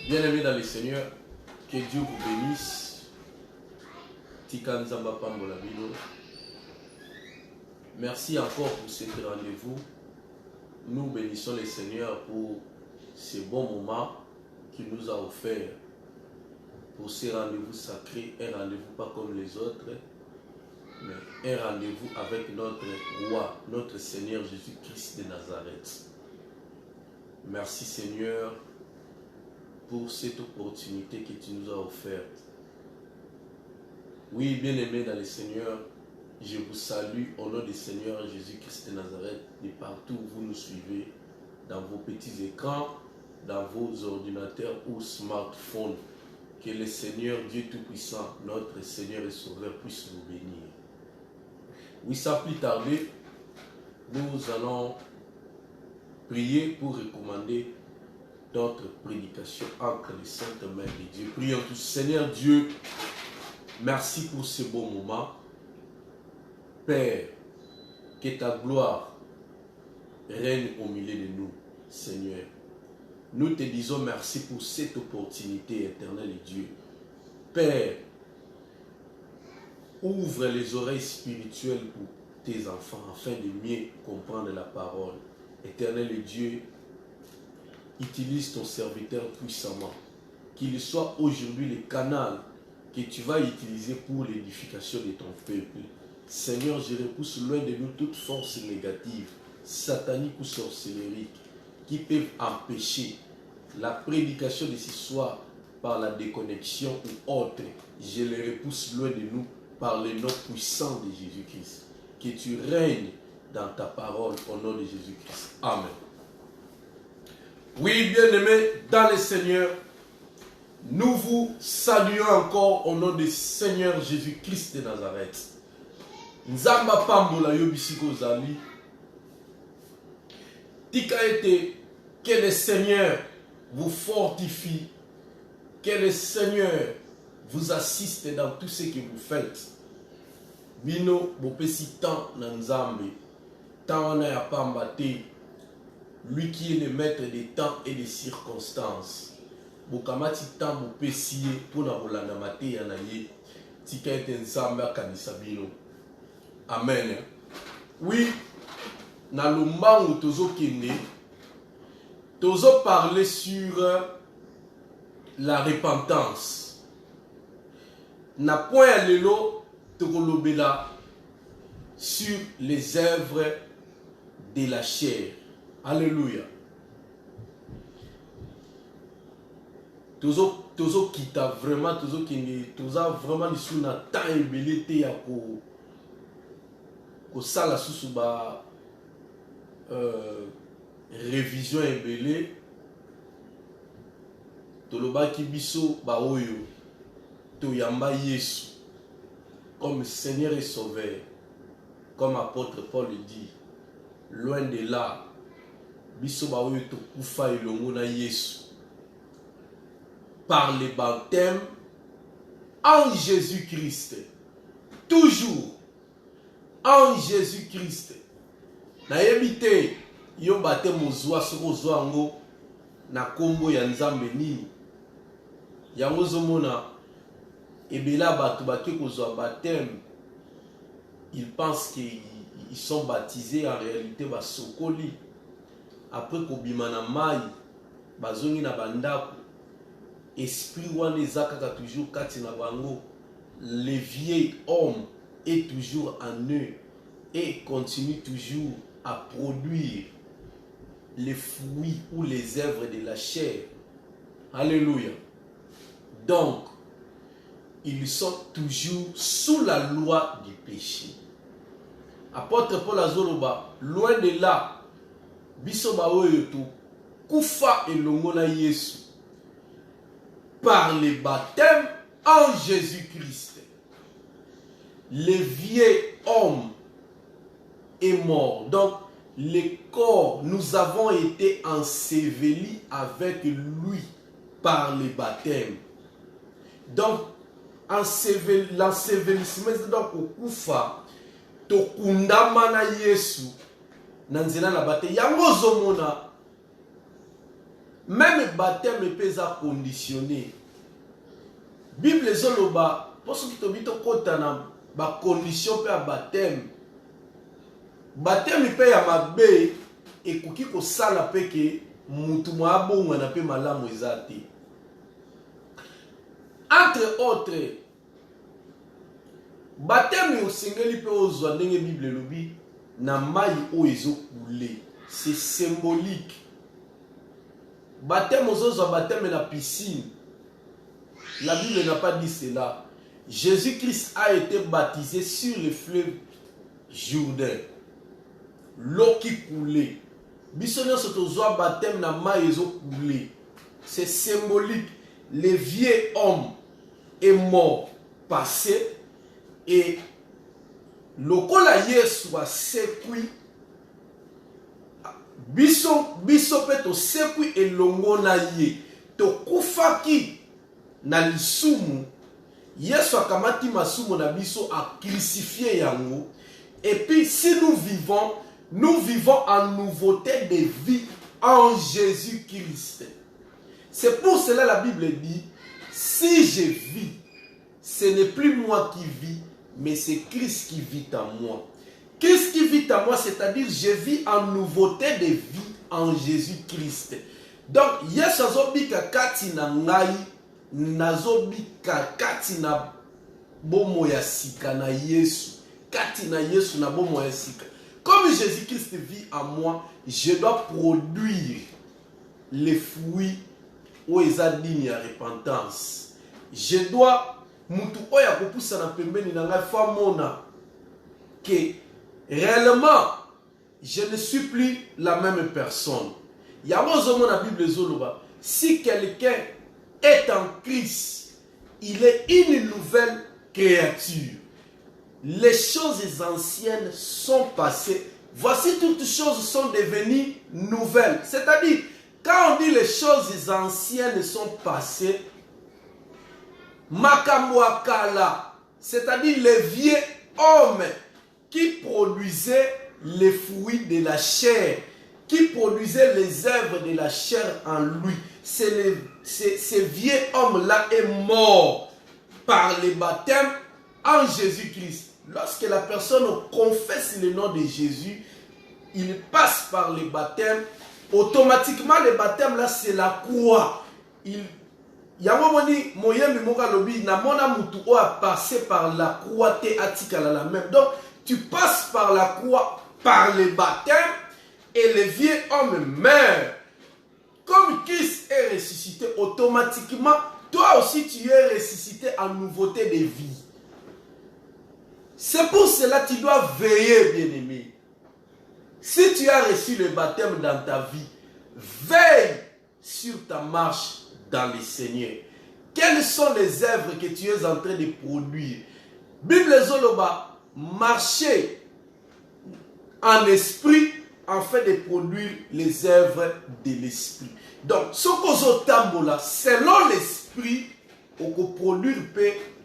Bien-aimés dans le Seigneur, que Dieu vous bénisse. Tika Nzamba Pambola Bino. Merci encore pour cet rendez-vous. Nous bénissons le Seigneur pour ce bon moment qu'il nous a offert. Pour ce rendez-vous sacré, un rendez-vous pas comme les autres, mais un rendez-vous avec notre roi, notre Seigneur Jésus-Christ de Nazareth. Merci Seigneur pour cette opportunité que tu nous as offerte. Oui, bien-aimés dans le Seigneur, je vous salue au nom du Seigneur Jésus-Christ de Nazareth, de partout où vous nous suivez, dans vos petits écrans, dans vos ordinateurs ou smartphones. Que le Seigneur Dieu Tout-Puissant, notre Seigneur et Sauveur, puisse vous bénir. Oui, sans plus tarder, nous allons prier pour recommander notre prédication entre les saintes mains de Dieu. Prions tous. Seigneur Dieu, merci pour ce bon moment. Père, que ta gloire règne au milieu de nous, Seigneur. Nous te disons merci pour cette opportunité éternelle, Dieu. Père, ouvre les oreilles spirituelles pour tes enfants afin de mieux comprendre la parole. Éternel Dieu, utilise ton serviteur puissamment. Qu'il soit aujourd'hui le canal que tu vas utiliser pour l'édification de ton peuple. Seigneur, je repousse loin de nous toute force négative, satanique ou sorcellerie, qui peuvent empêcher la prédication de ce soir par la déconnexion ou autre. Je les repousse loin de nous par le nom puissant de Jésus-Christ. Que tu règnes dans ta parole au nom de Jésus-Christ. Amen. Oui, bien-aimés dans le Seigneur, nous vous saluons encore au nom du Seigneur Jésus-Christ de Nazareth. Nzamba Pambola Yobisiko Zali. Tika ete, que le Seigneur vous fortifie, que le Seigneur vous assiste dans tout ce que vous faites. Bino bopesi tant nanzambe, tant on a pambate, lui qui est le maître des temps et des circonstances. Bokamati tant bopesi pour na bolanda mate yanaye, tika ete nzambe akanisa bino. Amen. Oui, na lombango tozo kende, tozo parler sur la repentance. Na point lelo tokolobela sur les œuvres de la chair. Alléluia. Tozo kita vraiment tozo kende, toza vraiment lisu na temps ebele te ya ko sala susu ba révision ebele. Tolobaki biso ba oyo toyamba Yesu comme Seigneur et Sauveur, comme apôtre Paul le dit. Loin de là, biso ba oyo tokufa elongo na Yesu par le baptême en Jésus-Christ. Toujours en Jésus-Christ. Na yebite yo baptême ozwa soko zwango na kombo ya Nzambe nini. Yango zomona ebela batu baki kozwa baptême, ils pensent qu'ils sont baptisés, en réalité basokoli. Après kobima na mai bazongi na bandako, esprit wana ezakaka toujours kati na bango. Le vieil homme est toujours en eux et continue toujours à produire les fruits ou les œuvres de la chair. Alléluia. Donc, ils sont toujours sous la loi du péché. Apôtre Paul Azoloba, loin de là, biso ba oyo to kufa elongo na Yesu par le baptême en Jésus-Christ. Le vieil homme est mort. Donc, le corps, nous avons été ensevelis avec lui par le baptême. Donc, l'ensevelissement, c'est donc au kufa, to kundama na Yesu, nanzela na baptême. Yango zomona, même baptême peut être conditionné. Bible zoloba pour ceux qui te bito kotana ba condition pe baptême. Baptême pe ya mabe ekoki ko sala pe ke mutu mo abonga na pe malamu ezate. Entre autres, baptême au singeli pe ozwa ndenge Bible lobi na mai o ezo couler. C'est symbolique. Baptême ozozwa baptême na piscine. La Bible n'a pas dit cela. Jésus-Christ a été baptisé sur le fleuve Jourdain. L'eau qui coulait. Bisonio sotozwa baptême na mai ezo couler. C'est symbolique. Le vieux homme est mort, passé, et lokola Yesu a sekui, biso pe to sekui elongo na ye, to kufaki na lisumu, Yesu akamati masumu na biso a crucifié yango, et puis si nous vivons en nouveauté de vie en Jésus-Christ. C'est pour cela la Bible dit, si je vis, ce n'est plus moi qui vis, mais c'est Christ qui vit en moi. Christ qui vit en moi, c'est-à-dire je vis en nouveauté de vie en Jésus-Christ. Donc, Yesu azobika kati na ngai, nazobika kati na bomo ya sika na Yesu. Kati na Yesu na bomo ya sika. Comme Jésus-Christ vit en moi, je dois produire les fruits où ils ont dit la repentance. Je dois, mutu oya kupusa na pembeni na ngai fa mona que réellement je ne suis plus la même personne. Yamozo na Bible zoloba, si quelqu'un est en Christ, il est une nouvelle créature. Les choses anciennes sont passées. Voici toutes choses sont devenues nouvelles. C'est-à-dire, quand on dit les choses anciennes sont passées, makambo akala, c'est-à-dire les vieux hommes qui produisaient les fruits de la chair, qui produisaient les œuvres de la chair en lui. Ce vieux homme-là est mort par le baptême en Jésus-Christ. Lorsque la personne confesse le nom de Jésus, il passe par le baptême. Automatiquement, le baptême là, c'est la croix. Yamomoni moyembi moka lobi na mona mutu o a passé par la croix te atikala la même. Donc tu passes par la croix par le baptême et le vieux homme meurt. Comme Christ est ressuscité, automatiquement toi aussi tu es ressuscité en nouveauté de vie. C'est pour cela que tu dois veiller, bien-aimé. Si tu as reçu le baptême dans ta vie, veille sur ta marche dans le Seigneur. Quelles sont les œuvres que tu es en train de produire? Bible Zoloba, marcher en esprit afin de produire les œuvres de l'esprit. Donc, ce qu'on tambola, selon l'esprit, on peut produire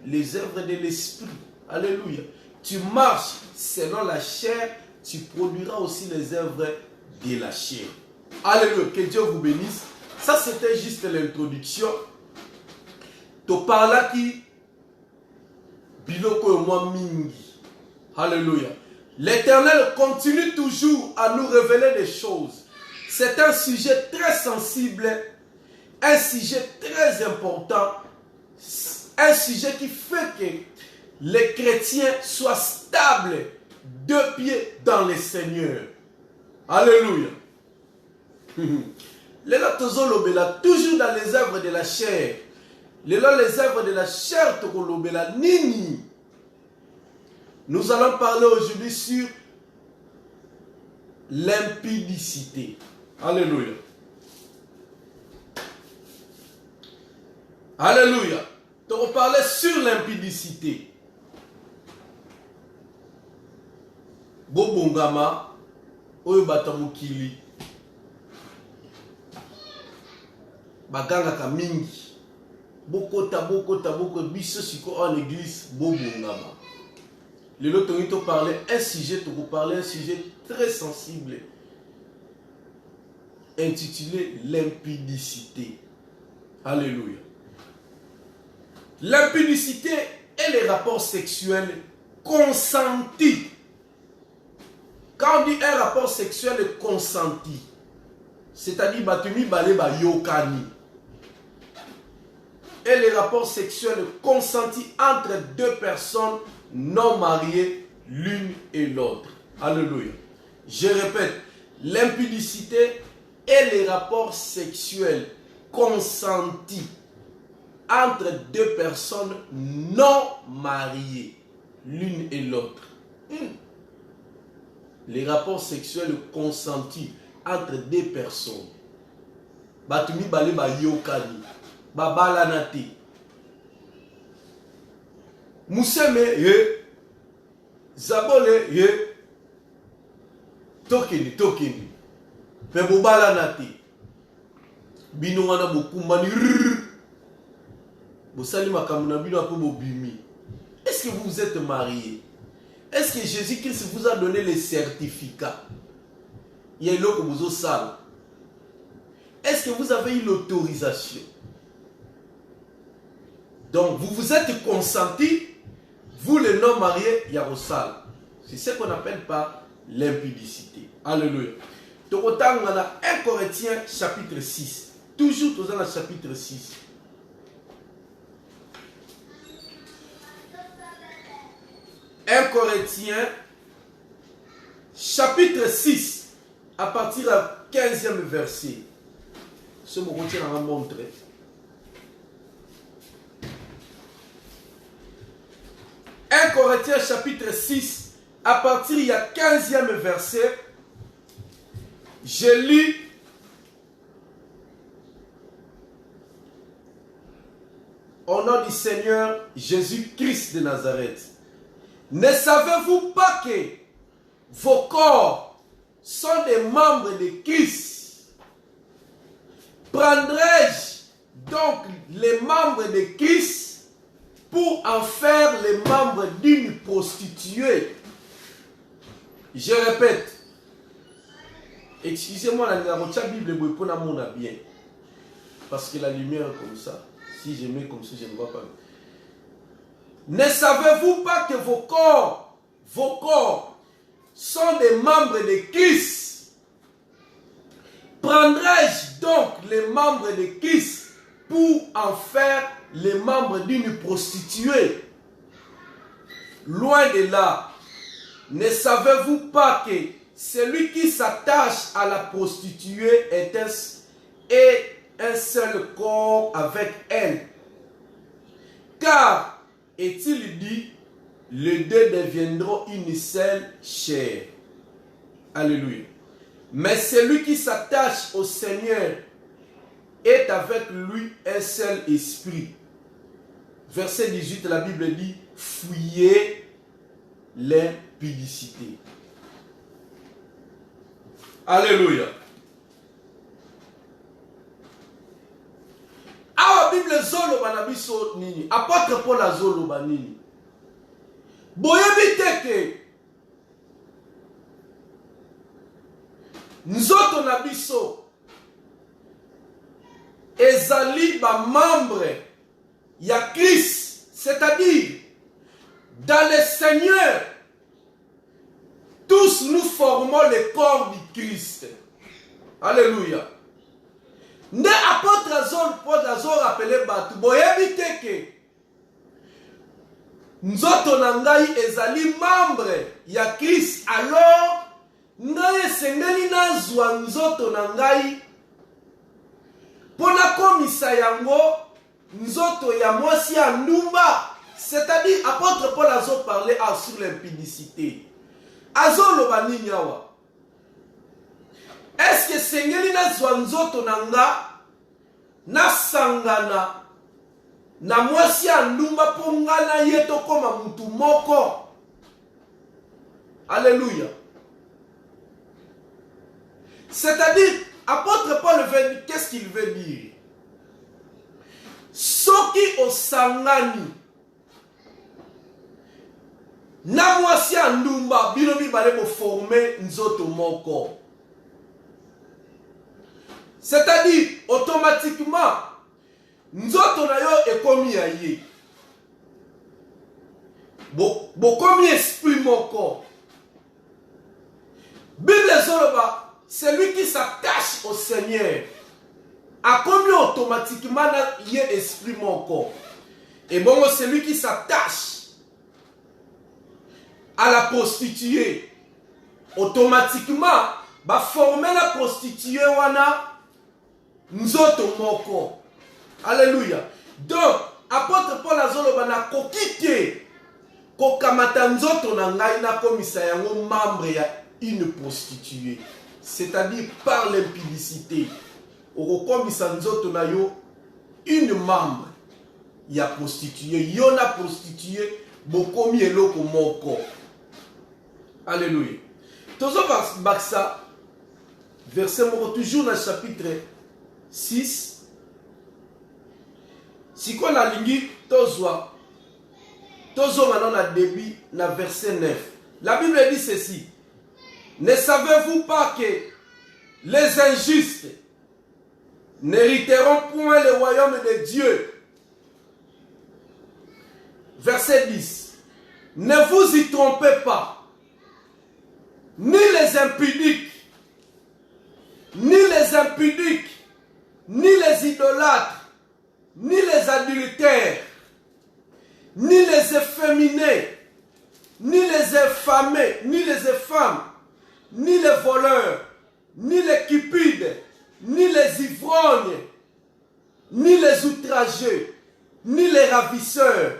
les œuvres de l'esprit. Alléluia. Tu marches selon la chair, tu produiras aussi les œuvres de la chair. Alléluia. Que Dieu vous bénisse. Ça, c'était juste l'introduction. To parla qui biloko moi mingi. Alléluia. L'Éternel continue toujours à nous révéler des choses. C'est un sujet très sensible, un sujet très important, un sujet qui fait que les chrétiens soient stables, deux pieds dans le Seigneur. Alléluia. Les autres toujours dans les œuvres de la chair. Les œuvres de la chair, nini. Nous allons parler aujourd'hui sur l'impudicité. Alléluia. Alléluia. Tu vas parler sur l'impudicité. Bobongama, oyobatamukili. Baganga kamingi. Bokota biso siko en église bobongama. Le lot on parler un sujet très sensible. intitulé l'impudicité. Alléluia. L'impudicité est les rapports sexuels consentis. Quand on dit un rapport sexuel consenti, c'est-à-dire batumi balé ba yokani, et les rapports sexuels consentis entre deux personnes non mariées l'une et l'autre. Alléluia. Je répète, l'impudicité est les rapports sexuels consentis entre deux personnes non mariées l'une et l'autre. Les rapports sexuels consentis entre deux personnes. Batumi balé ba yokani. Babala nati. Mousseme ye. Zabole ye. Tokeni. Pe bobala nati. Bino wana bokumbani. Bosali makamuna bino apo bobimi. Est-ce que vous êtes mariés? Est-ce que Jésus-Christ vous a donné les certificats? Il y a l'autre bozo sale. Est-ce que vous avez eu l'autorisation? Donc, vous vous êtes consenti, vous les non-mariés, il y a au sale. C'est ce qu'on appelle pas l'impudicité. Alléluia. Donc, autant on a 1 Corinthiens chapitre 6. Toujours dans le chapitre 6. « 1 Corinthiens chapitre 6 à partir du 15e verset. » Ce mot qu'on tient à montrer. 1 Corinthiens chapitre 6 à partir du 15e verset. Je lis au nom du Seigneur Jésus-Christ de Nazareth. Ne savez-vous pas que vos corps sont des membres de Christ? Prendrai-je donc les membres de Christ pour en faire les membres d'une prostituée? Je répète. Excusez-moi, la Bible pour la mon bien. Parce que la lumière est comme ça. Si je mets comme ça, je ne vois pas. Ne savez-vous pas que vos corps sont des membres de Christ? Prendrai-je donc les membres de Christ pour en faire les membres d'une prostituée? Loin de là. Ne savez-vous pas que celui qui s'attache à la prostituée est un seul corps avec elle? Car, est-il dit, les deux deviendront une seule chair. Alléluia. Mais celui qui s'attache au Seigneur est avec lui un seul esprit. Verset 18, la Bible dit, fuyez l'impudicité. Alléluia. Awa Bible zolo banabiso nini? Apôtre Paul azolo banini? Boyebi teke nzoto na biso ezali ba membre ya Christ, c'est-à-dire dans le Seigneur tous nous formons le corps du Christ. Alléluia. Ne apôtre Paul azor appelé batu boyebi teke nzoto na ngai ezali membre ya Christ, alors ngai esengeli nazwa nzoto na ngai pona komisa yango nzoto ya mwasi ya ndumba. C'est-à-dire apôtre Paul azor parler sur l'impudicité. Azor loba nini awa? Est-ce que sengeli nazwa nzoto na nga nasangana na mwasi ya ndumba po nga na ye tokoma mutu moko? Alléluia. C'est-à-dire, apôtre Paul veut dire, qu'est-ce qu'il veut dire? Soki osangani na mwasi ya ndumba bino mibale bo former nzoto moko. C'est-à-dire, automatiquement, nzoto na yo ekomi ya ye. Bokomi esprit moko. Bible zoloba, celui qui s'attache au Seigneur a commis automatiquement y esprit moko. Et bon, celui qui s'attache à la prostituée, automatiquement, va former la prostituée wana nzoto moko. Alléluia. Donc, apôtre Paul azoloba na kokite kokamata nzoto na ngai na komisa yango membre ya une prostituée. C'est-à-dire par l'impudicité. Okokomisa nzoto na yo une membre ya prostituée. Yo na prostituée bokomi eloko moko. Alléluia. Tozo baksa verset moko toujours dans chapitre 6. Si qu'on a lingi tozo maintenant na début na verset 9. La Bible dit ceci. Ne savez-vous pas que les injustes n'hériteront point le royaume de Dieu? Verset 10. Ne vous y trompez pas. Ni les impudiques, ni les idolâtres, ni les adultères, ni les efféminés, ni les infamés, ni les femmes, ni les voleurs, ni les cupides, ni les ivrognes, ni les outrageux, ni les ravisseurs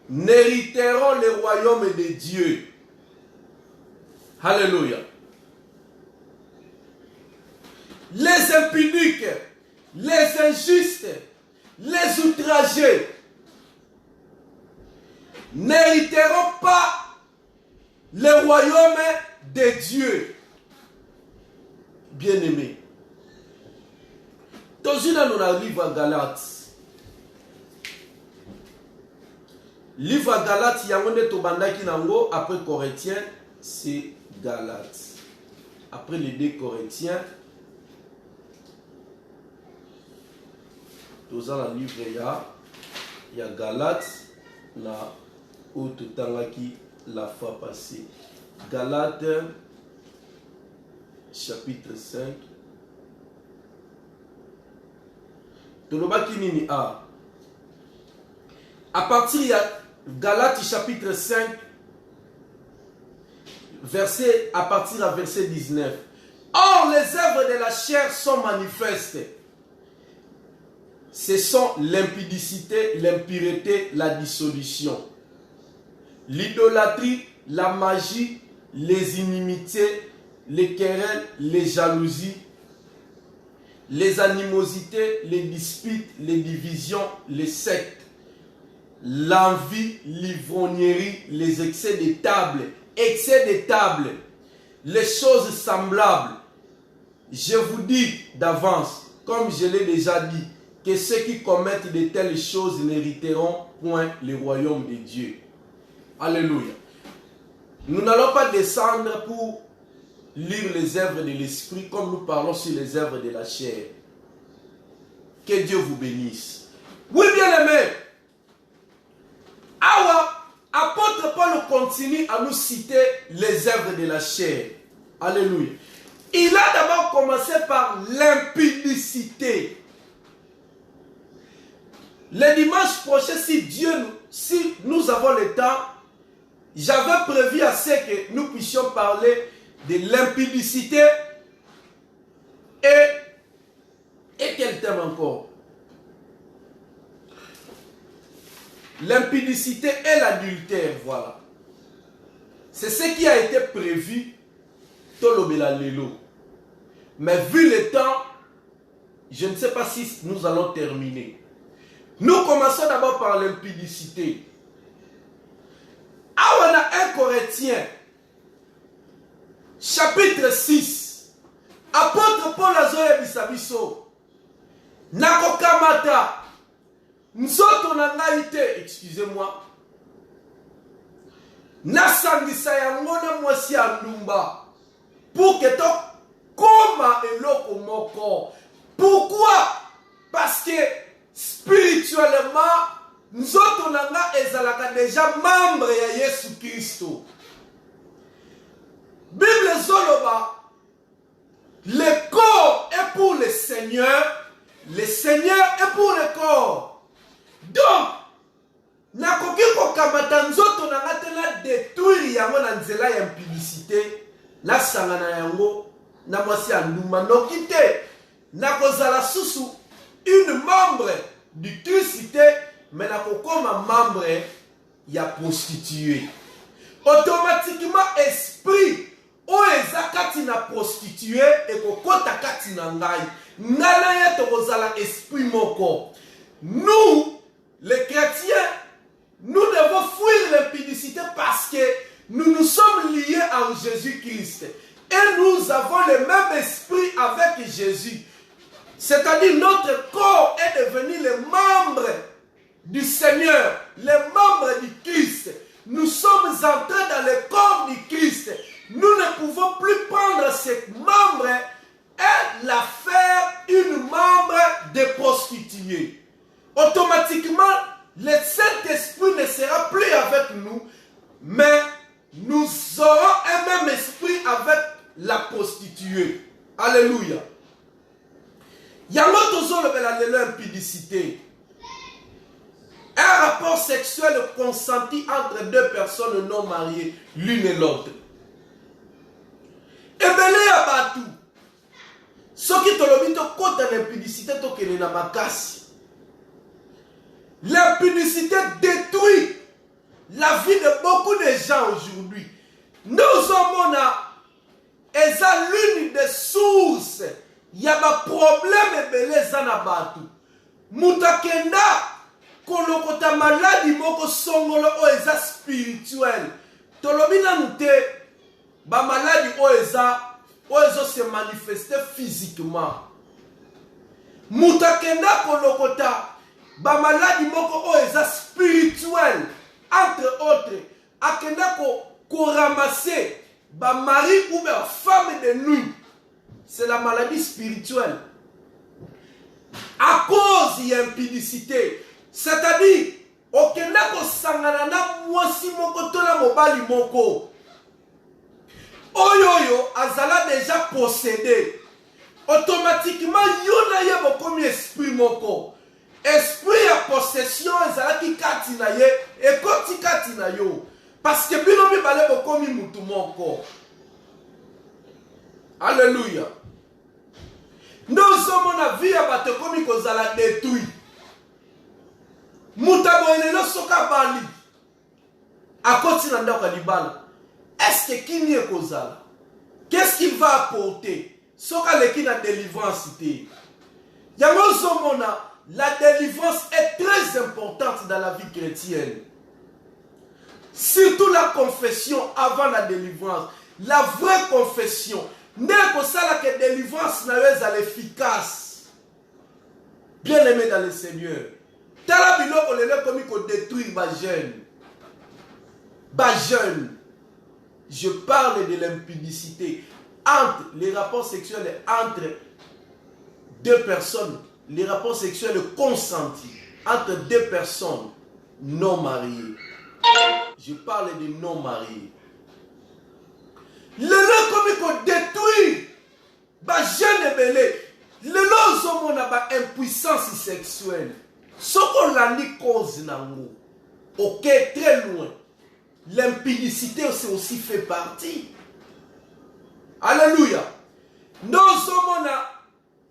n'hériteront le royaume de Dieu. Alléluia. Les impudiques, les injustes, les outragés n'hériteront pas le royaume de Dieu. Bien-aimé. Toujours dans le livre Galates. Livre Galates, il y a un tobanda qui nango après Corinthiens, c'est Galates. Après les deux Corinthiens, dans le livre il y a Galates, là où tout qui la fois passée. Galates, chapitre 5. Tolobaki nini a. À partir de Galates chapitre 5, à partir de verset 19. Or, les œuvres de la chair sont manifestes. Ce sont l'impudicité, l'impureté, la dissolution, l'idolâtrie, la magie, les inimitiés, les querelles, les jalousies, les animosités, les disputes, les divisions, les sectes, l'envie, l'ivrognerie, les excès de table, les choses semblables. Je vous dis d'avance, comme je l'ai déjà dit, que ceux qui commettent de telles choses n'hériteront point le royaume de Dieu. Alléluia. Nous n'allons pas descendre pour lire les œuvres de l'esprit comme nous parlons sur les œuvres de la chair. Que Dieu vous bénisse. Oui, bien aimé. Apôtre Paul continue à nous citer les œuvres de la chair. Alléluia. Il a d'abord commencé par l'impudicité. Le dimanche prochain, si nous avons le temps, j'avais prévu à ce que nous puissions parler de l'impudicité et quel thème encore? L'impudicité et l'adultère, voilà. C'est ce qui a été prévu Tolobela Lelo. Mais vu le temps, je ne sais pas si nous allons terminer. Nous commençons d'abord par l'impudicité. On a 1 Corinthiens, chapitre 6. Apôtre Paul Azoya Bisabiso. Nakokamata. Nzoto na naite, excusez-moi. Nasangisa yango na mwasi andumba. Pour que to koma eloko moko. Pourquoi? Parce que spirituellement, nzoto nanga ezalaka déjà membre ya Yesu Christo. Bible zoloba, le corps est pour le Seigneur est pour le corps. Donc, nakoki kokamata nzoto nanga te na détruire yango na nzela ya impudicité, na sangana yango na mwasi ya ndumba noki te. Nakozala susu une membre du Christ, mais nakokoma membre ya prostituée. Automatiquement esprit o eza kati na prostituée et kokota kati na ngai. Ngana ye tokozala esprit moko. Nous, les chrétiens, nous devons fuir l'impudicité parce que nous sommes liés en Jésus-Christ. Et nous avons le même esprit avec Jésus. C'est-à-dire notre corps est devenu le membre du Seigneur, le membre du Christ. Nous sommes entrés dans le corps du Christ. Nous ne pouvons plus prendre ce membre et la faire une membre de prostituée. Automatiquement, le Saint-Esprit ne sera plus avec nous, mais nous aurons un même esprit avec la prostituée. Alléluia. Il y a l'impudicité. Un rapport sexuel consenti entre deux personnes non mariées, l'une et l'autre. Et belé à Batou. Ce qui te le dit, côté l'impudicité, tu na makasi. L'impudicité détruit la vie de beaucoup de gens aujourd'hui. Nous sommes l'une des sources. Il y a un problème belé zana Batou. Mutakenda kolokota maladie moko songolo o eza spirituel. Tolobina nute ba maladie o ezo se manifester physiquement. Mutakenda kolokota ba maladie moko o eza spirituel. Entre autres, akenda ko ramasser ba mari ou ba femme de nuit. C'est la maladie spirituelle. À cause de l'impudicité. C'est-à-dire, okenda ko sangana na mwasi moko to na mobali moko. Oyoyo azala déjà possédé. Automatiquement, yona ye bokomi esprit moko. Esprit ya possession ezala ki kati na ye et koti kati na yo. Parce que bino mi bale bokomi mutu moko. Alléluia. Nous sommes na vie ya bato komi kozala détruit. Mutaboyelo soka bali. Akoti na ndako libala. Est-ce que qui est kozala? Qu'est-ce qu'il va apporter? Soka leki na délivrance te. Yango somona, la délivrance est très importante dans la vie chrétienne. Surtout la confession avant la délivrance. La vraie confession. N'est que ça que la délivrance n'est efficace. Bien aimé dans le Seigneur. Talabilo on le comme qu'on détruit ma jeune. Ba jeune. Je parle de l'impudicité entre les rapports sexuels entre deux personnes. Les rapports sexuels consentis entre deux personnes non mariées. Je parle de non mariés. Le lot comme qu'on détruit, bah jeune belé, le lot sommes on a impuissance sexuelle. Ce qu'on l'a dit cause nango, ok très loin. L'impudicité aussi fait partie. Alléluia. Nous sommes a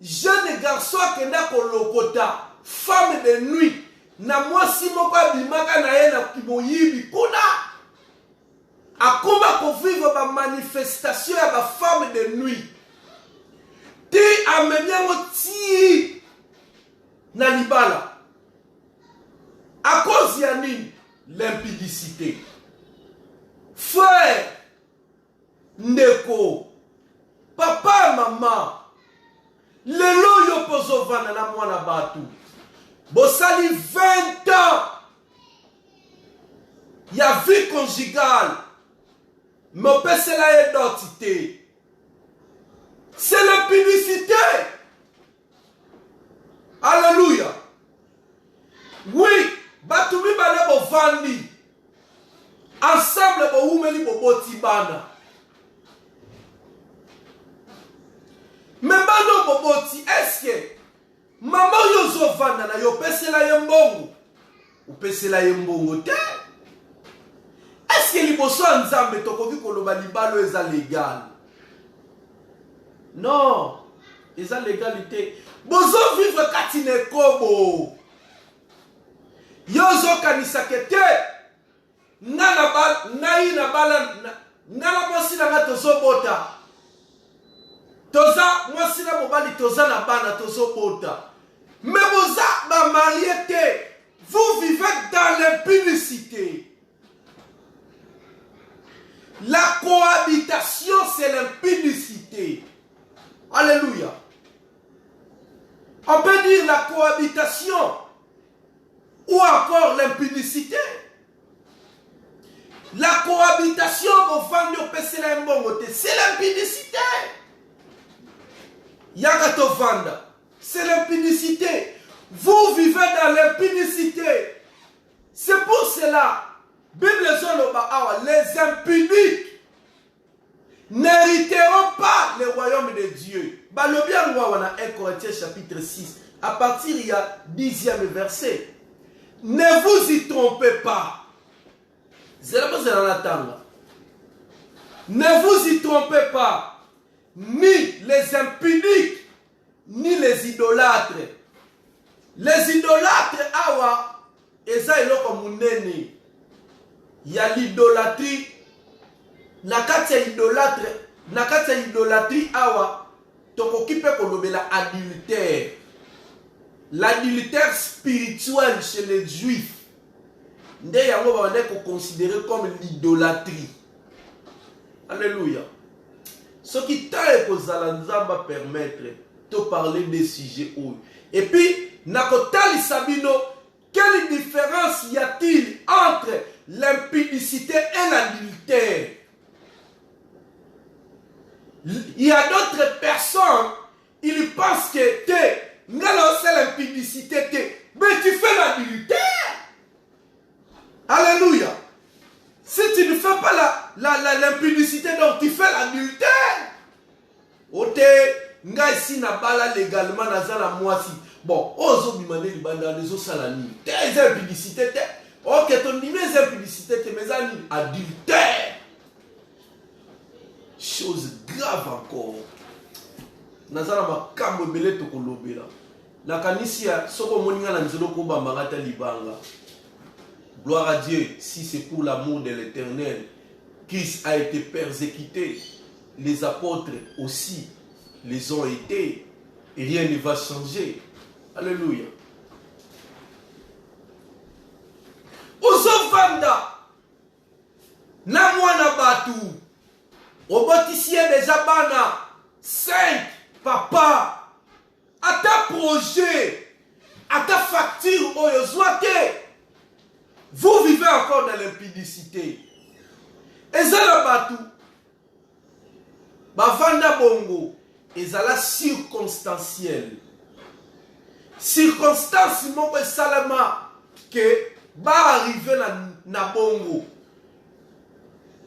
jeune garçon qui n'a pas lokota, femme de nuit, na moi si mon pas bimaka na ye na kiboyibi kuna. A comment vivre ma manifestation à ma femme de nuit. Ti amenyango ti na libala. À cause ya nini? L'impudicité. Frère, ndeko, papa, maman, lelo yo pozo vana na mwana batu. Bosali 20 ans. Ya vie conjugale. Mon père c'est la identité. C'est l'impudicité. Alléluia. Oui, batumi bana bovandi. Ensemble boumeli boboti bana. Mais bano boboti, est-ce que maman yozo vanda na yo pesela yembongo? Ou pesela yembongo te? Est-ce que liboso nzambe tokoki koloba libalo eza légal? Non, eza légalité. Bozo vivre katine kobo. Yozo kanisa kete. Nana bal, nai na bala, nana mosi na nga tozo bota. Toza, mosi na mobali toza na bana tozo bota. Mais boza ba marié. Vous vivez dans l'impudicité. La cohabitation, c'est l'impudicité. Alléluia. On peut dire la cohabitation ou encore l'impudicité. La cohabitation, c'est l'impudicité. Yagato Vanda, c'est l'impudicité. Vous vivez dans l'impudicité. C'est pour cela, Bible les impudiques n'hériteront pas le royaume de Dieu. Balobia Roi 1 Corinthiens chapitre 6, à partir il y a 10e verset. Ne vous y trompez pas. Ne vous y trompez pas. Ni les impudiques, ni les idolâtres. Les idolâtres, awa, eza eloko munene. Il y a l'idolâtrie. Nakati ya idolâtrie, awa, tokoki pe kolobela adultère. L'adultère spirituel chez les juifs. Nde yango ba ko considéré comme l'idolâtrie. Alléluia. Ce qui t'a kozala nzamba permettre de parler des sujets haut. Et puis nakotali sabino, quelle différence y a-t-il entre l'impudicité et l'adultère? Il y a d'autres personnes, ils pensent que c'est l'impudicité, mais tu fais l'adultère. Alléluia. Si tu ne fais pas l'impudicité, donc tu fais l'adultère. Ote, nga ici na bala légalement na zala moisi. Bon, ozo bimane libanda les osalani. Tes impudicité, ok, ton numéro impudicité, mais adultère. Chose grave encore. Nazala makambo belé to kolobela. La kanisia soko moninga na nzelo ko bambangata libanga. Gloire à Dieu, si c'est pour l'amour de l'Éternel, Christ a été persécuté, les apôtres aussi les ont été, et rien ne va changer. Alléluia. Ozovanda, na mwana batu, obotisie déjà bana, 5, papa, à ta projet, à ta facture, oyozwate. Vous vivez encore dans l'impudicité. Ezala batu. Bavanda bongo. Ezala circonstanciel. Circonstance moko salama que ba arriver na bongo.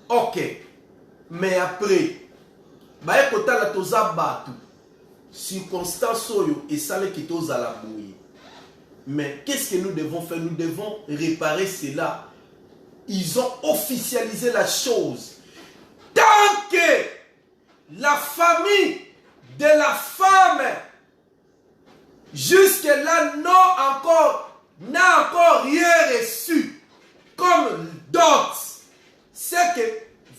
Ok. Mais après, ba ekota la toza batu. Circonstance oyo esale ki toza la bouye. Mais qu'est-ce que nous devons faire? Nous devons réparer cela. Ils ont officialisé la chose. Tant que la famille de la femme jusque-là n'a encore rien reçu comme dot, c'est que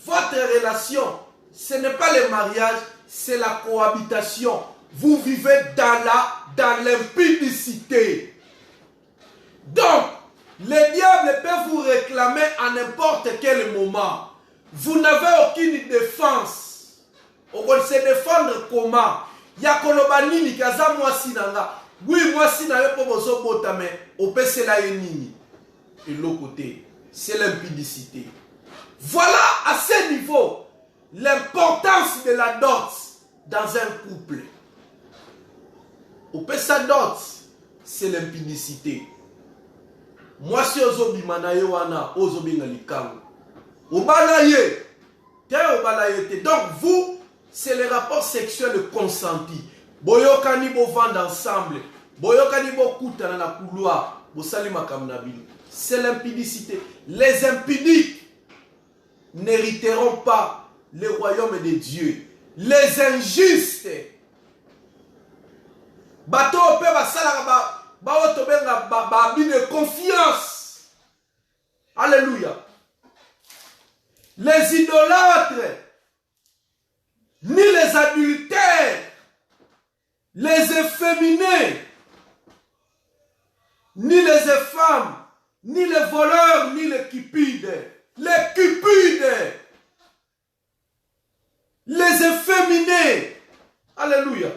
votre relation, ce n'est pas le mariage, c'est la cohabitation. Vous vivez dans l'impudicité. Donc, le diable peut vous réclamer à n'importe quel moment. Vous n'avez aucune défense. On peut se défendre comment? Yakolobani ni kaza mwasi nanga. Oui, mwasi na yo po bozo bota mais on peut se la nini. Et l'autre côté, c'est l'impudicité. Voilà à ce niveau l'importance de la dot. dans un couple. Au pesa dot, c'est l'impudicité. Moi, si ozo bimana yo wana, ozo binga likango. Obalaye, te obalaye te. Donc vous, c'est le rapport sexuel consenti. Boyokani bo vendre ensemble. Boyokani bo kutana na couloir. Bo salima kamnabili. C'est l'impudicité. Les impudiques n'hériteront pas le royaume de Dieu. Les injustes. Bato pe basala ba otobenga ba de confiance. Alléluia. Les idolâtres, ni les adultères, les efféminés, ni les femmes, ni les voleurs, ni les cupides. Les cupides, les efféminés, alléluia.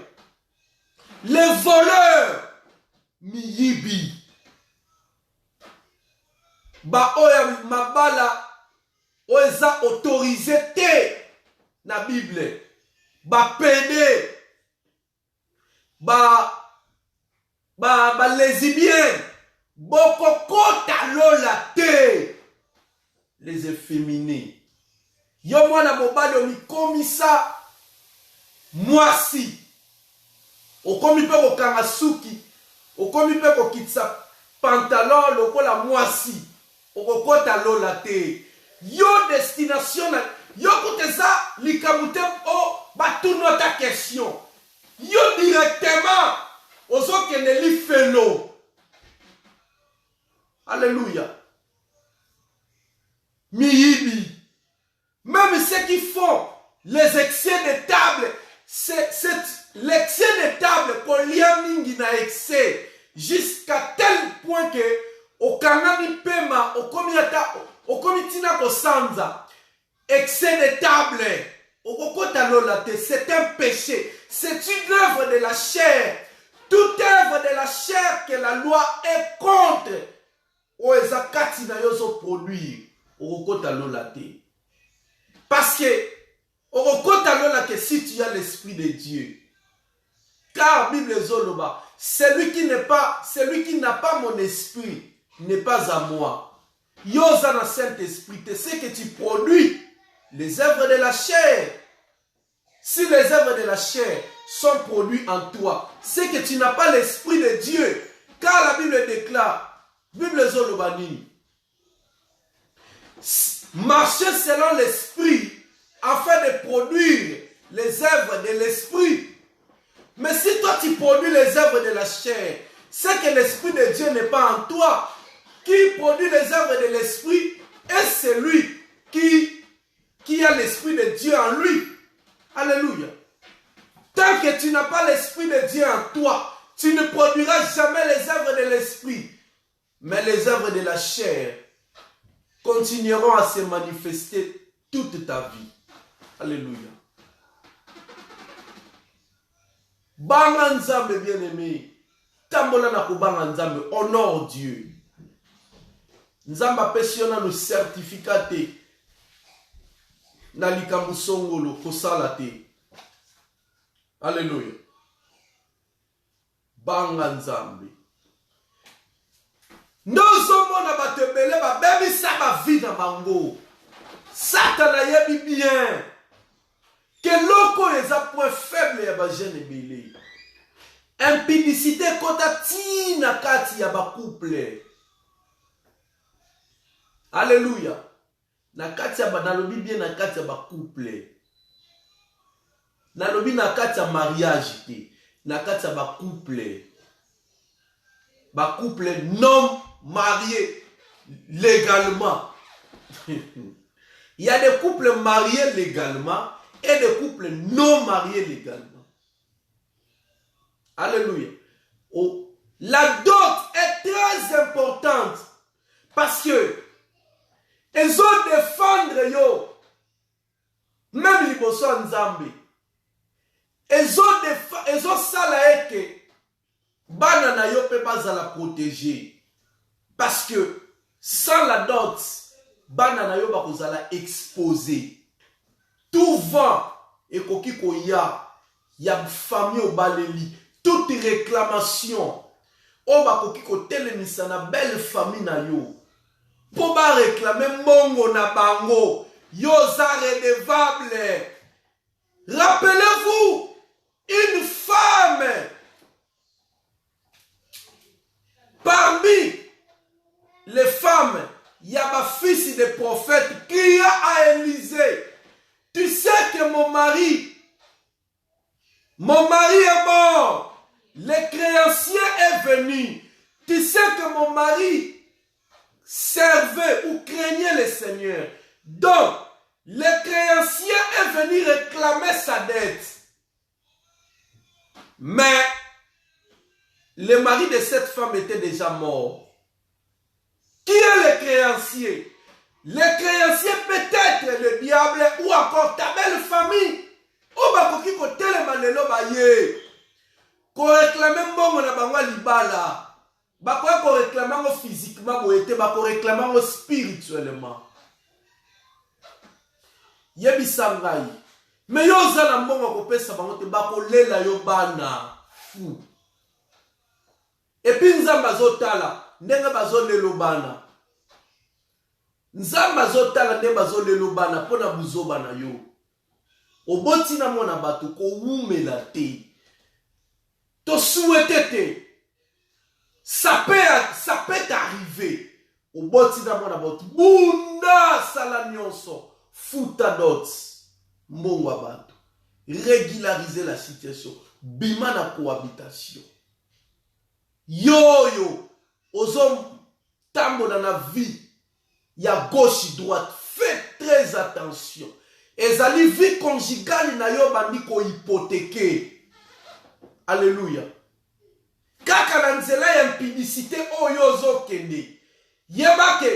Les voleurs, miyibi. Ba oya mabala oza autorisé te na Bible. Ba pédé, ba lesbiennes, bokokota lola te. Les efféminés. Yo mwana mobali omikomi sa mwasi. Okomi pe kokanga suki. Okomi pe kokitsa pantalon lokola mwasi. Okokota lola te. Yo destination na yo koteza likamute o batuno ta question. Yo directement ozokende li felo. Alléluia. Miyibi. Même ceux qui font les excès de table, l'excès de table, pour mingi na excès, jusqu'à tel point que, au kanami pema, au komitina kosanza, excès de table, c'est un péché, c'est une œuvre de la chair, toute œuvre de la chair que la loi est contre, oezakati na yozo produire. Parce que si tu as l'esprit de Dieu, car Bible Zoloba, celui qui n'a pas mon esprit n'est pas à moi. Yozana Saint-Esprit, c'est que tu produis les œuvres de la chair. Si les œuvres de la chair sont produites en toi, c'est que tu n'as pas l'esprit de Dieu. Car la Bible déclare, Bible Zolobani, marcher selon l'esprit afin de produire les œuvres de l'esprit. Mais si toi tu produis les œuvres de la chair, c'est que l'esprit de Dieu n'est pas en toi. Qui produit les œuvres de l'esprit est celui qui a l'esprit de Dieu en lui. Alléluia. Tant que tu n'as pas l'esprit de Dieu en toi, tu ne produiras jamais les œuvres de l'esprit. Mais les œuvres de la chair continueront à se manifester toute ta vie. Alléluia. Banga nzambe bien-aimé. Tambola na kubanga nzambe. Honore Dieu. Nzamba pesiona no certificat te. Na likambo songolo kosala te. Alléluia. Banga nzambe. Nozomona batebele ba bebi sa ba vie na bango. Satana yebi bien. Que loko eza point faible ya ba jeune ebele. Impudicité kota tina kati ya ba couple. Alléluia. Na kati ya ba nalobi bien na kati ya ba couple. Nalobi na kati ya mariage te. Na kati ya ba couple. Ba couple non mariés légalement. Il y a des couples mariés légalement et des couples non mariés légalement. Alléluia. Oh, la dot est très importante parce que ils ont défendre yo. Même les bossons nzambe. Ils ont salaeke. Banana yo peut pas la protéger. Parce que sans la dot, banana yo ba kozala exposé. Tout vent et koki koya ya famille au baleli, toute réclamation, o bakoki kotelemisa na belle famille na yo. Po ba réclamer mbongo na bango, yo za redevable. Rappelez-vous, une femme parmi les femmes, il y a ma fils de prophète qui a Élisée. Tu sais que mon mari est mort. Le créancier est venu. Tu sais que mon mari servait ou craignait le Seigneur. Donc, le créancier est venu réclamer sa dette. Mais, le mari de cette femme était déjà mort. Qui est le créancier? Le créancier peut-être le diable ou encore ta belle famille. O bakoki ko telema lelo ba ye. Ko réclamer mbongo na bango libala. Bakoki ko réclamer ngo physiquement boete, bako réclamer ngo spirituellement. Yebisa ngai. Mais yo za na mbongo ko pesa bango te bako lela yo bana. Fou. Et puis nzamba zotala ndenge bazo lelo bana. Nzamba zotala ndenge bazo lelo bana pona buzo bana yo. Oboti na mona bato ko wumela te. To souhaite te. Ça peut arriver. Oboti na mona bato. Bunda sala nyonso. Futa dot. Mbongwa bato. Régulariser la situation. Bima na cohabitation. Yo. Ozom tambo dans la vie. Ya gauche droite. Faites très attention. Ezali vie conjugale na yo bandi ko hypothéquer. Alléluia. Kaka na nzela ya impudicité oyo ozokende. Yeba ke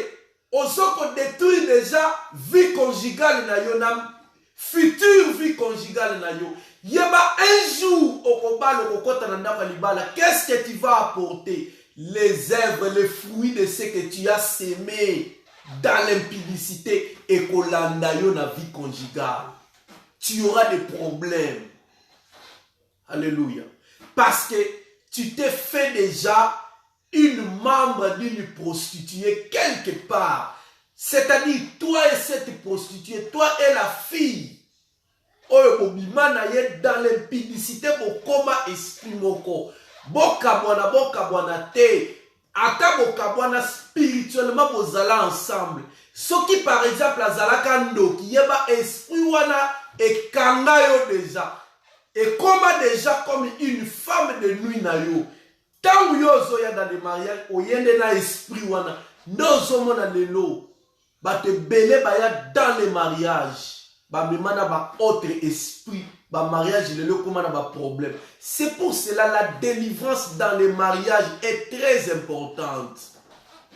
ozoko détruire déjà vie conjugale na yo na future vie conjugale na yo. Yeba un jour okobalo kokota na ndaka libala, qu'est-ce que tu vas apporter? Les œuvres, les fruits de ce que tu as sémé dans l'impudicité et kolanda yo na vie conjugale. Tu auras des problèmes. Alléluia. Parce que tu t'es fait déjà une membre d'une prostituée quelque part. C'est-à-dire, toi et cette prostituée, toi et la fille. Oyo bimana ye dans l'impudicité bokoma esprit moko. Bokabwana te. Ata bokabwana spirituellement bozala ensemble. Ce qui par exemple azalaka ndoki yeba esprit wana ekanga yo déjà. Et comment déjà comme une femme de nuit na yo. Tant yo zoya dans le mariage oyende na esprit wana. Nozo mona lelo. Ba te belé baya dans le mariage. Ba memana ba autre esprit. Ba mariage lelo comment na ba problème. C'est pour cela la délivrance dans le mariage est très importante.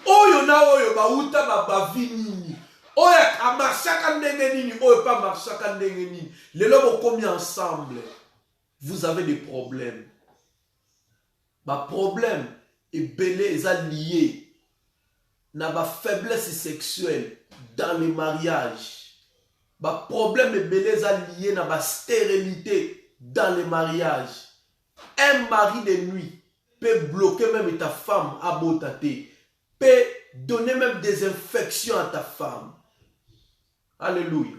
Oyo na oyo ba uta ba vini. Oya amashaka ndenge nini, oyo pa marchaka ndenge nini. Lelo bokomi ensemble. Vous avez des problèmes. Ba problème est belé est lié na ba faiblesse sexuelle dans le mariage. Ba problème est belé est lié na ba stérilité dans le mariage. Un mari de nuit peut bloquer même ta femme à botate, peut donner même des infections à ta femme. Alléluia.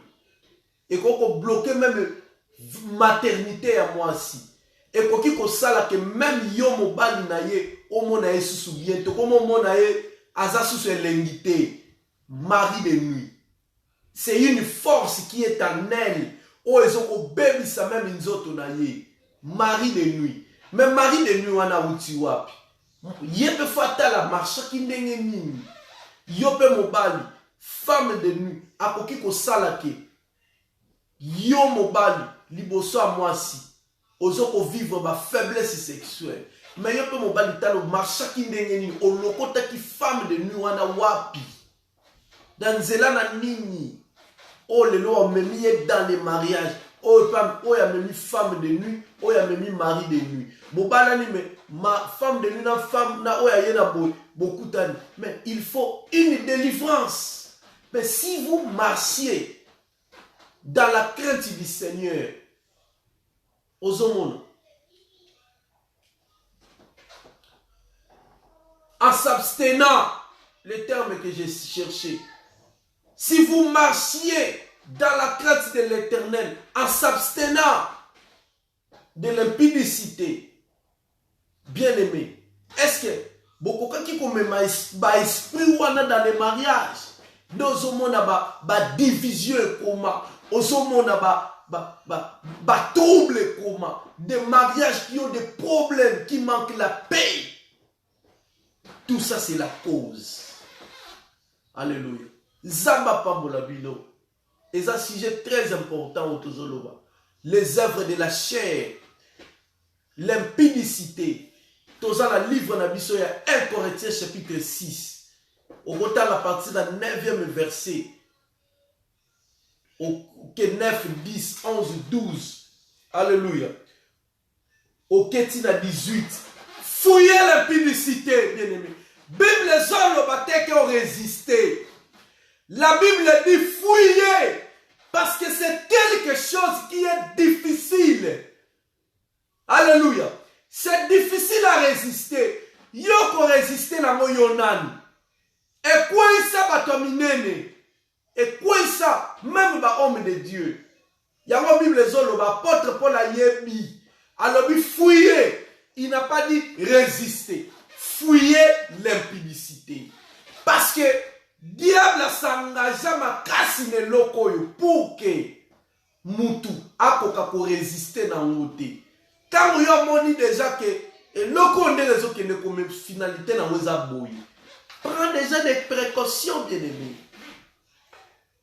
Et qu'on bloquer même maternité à moi aussi. Et qu'on sala que même yo mobali na ye o mona ye susu bientôt comme o mona ye aza susu elengité mari de nuit. C'est une force qui est en elle. O ezoko bebisa même nzoto na ye mari de nuit. Mais mari de nuit wana uti wapi. Yebe fatala marcha ki ndenge nini. Yo pe mobali femme de nuit akoki ko sala ke yo mobali liboso a mwasi ozoko vivre ba faiblesse sexuelle. Mais yo pe mobali talo marcha ki ndenge nini olokota ki femme de nuit wana wapi. Dans nzela na nini. Oh lelo amemi dans les mariages. Oh ya memi femme de nuit, oh ya memi mari de nuit. Bobala ni mais ma femme de nuit na femme na oh ya yena beaucoup d'années. Mais il faut une délivrance. Mais si vous marchiez dans la crainte du Seigneur, Ozomona. En s'abstenant, le terme que j'ai cherché. Si vous marchiez dans la crainte de l'Éternel, en s'abstenant de l'impudicité, bien-aimé, est-ce que beaucoup qui comme esprit dans les mariages, dans division comment, trouble comment, des mariages qui ont des problèmes, qui manquent la paix. Tout ça, c'est la cause. Alléluia. Zamba Pambola Bino. Et c'est un sujet très important au Tozoloba. Les œuvres de la chair, l'impudicité. Toza la livre Nabiso, il y a 1 Corinthiens chapitre 6. Au retard à partir du 9e verset. Au 9, 10, 11, 12. Alléluia. Au 18. Fouillez l'impudicité, bien-aimé. Bible les hommes ont résisté. La Bible dit fouillez. Parce que c'est quelque chose qui est difficile. Alléluia. C'est difficile à résister. Yoko résister la moyonan. Et quoi ça va terminer? Et quoi ça? Même les hommes de Dieu. Il y a la Bible les hommes, l'apôtre Paul a yebi. Alors il fouillez. Il n'a pas dit résister. Fouiller l'impudicité. Parce que diable s'engage à casser le loco pour que Moutou a résister dans l'auté. Quand vous avez déjà que le loco n'est pas comme finalité dans vos abois. Prends déjà des précautions, bien-aimés.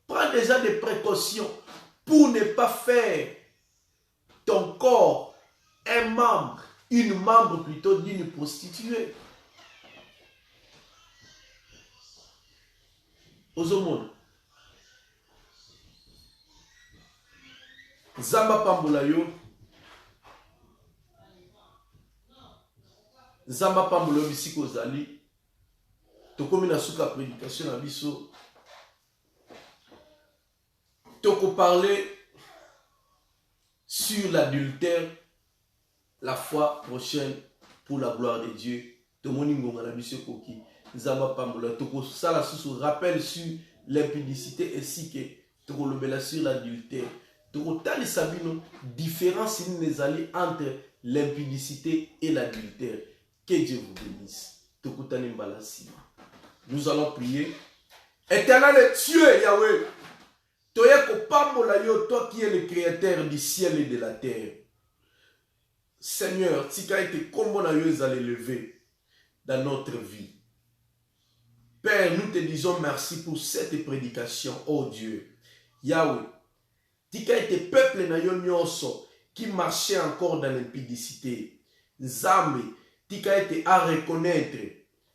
Prends déjà des précautions pour ne pas faire ton corps un membre. Une membre plutôt d'une prostituée. Ozomon. Zamba Pambolayo. Zamba Pambolayo bisiko zali. Tokomi na suka prédication na biso. Toko parler sur l'adultère. La fois prochaine, pour la gloire de Dieu, Zamba Pambola, Toko Sala Sous rappelle sur l'impudicité ainsi que Toko Lobela sur l'adultère. Toko Tali Sabino, différence entre l'impudicité et l'adultère. Que Dieu vous bénisse. Toko Tani Mbalasima. Nous allons prier. Éternel Dieu, Yahweh, Toyeko Pambola Yo, toi qui es le créateur du ciel et de la terre. Seigneur, tika ete kombo na yo ezali levé dans notre vie. Père, nous te disons merci pour cette prédication, oh Dieu. Yahweh, tika ete peuple na yo nyonso qui marchait encore dans l'impudicité. Nzambe, tika ete à reconnaître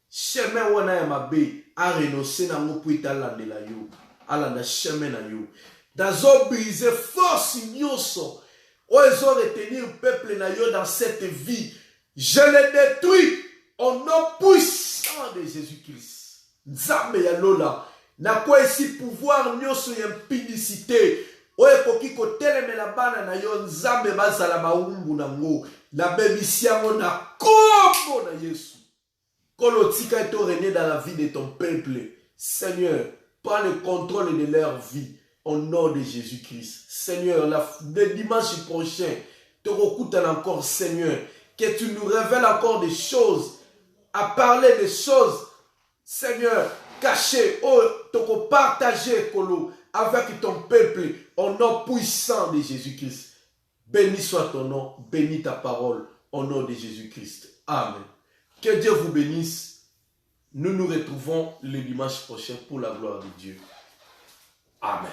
chemin wana ya mabe, à renoncer na ngo pour italandela yo, alanda chemin na yo. Dazo briser force nyonso. Ils ont retenu le peuple dans cette vie. Je les détruis au nom puissant de Jésus-Christ. Nzambe ya lola. Na quoi ici pouvoir nyoso impudicité. Oye koki ko teleme la bana na yo nzambe bazala maumbu na ngo. La bebisiamo na kombo na Yesu. Kolo tika eto régner dans la vie de ton peuple. Seigneur, prends le contrôle de leur vie. Au nom de Jésus-Christ. Seigneur, le dimanche prochain, te recoute encore, Seigneur, que tu nous révèles encore des choses, à parler des choses, Seigneur, cachées, te partager, avec ton peuple, au nom puissant de Jésus-Christ. Béni soit ton nom, bénis ta parole, au nom de Jésus-Christ. Amen. Que Dieu vous bénisse. Nous nous retrouvons le dimanche prochain pour la gloire de Dieu. Amen.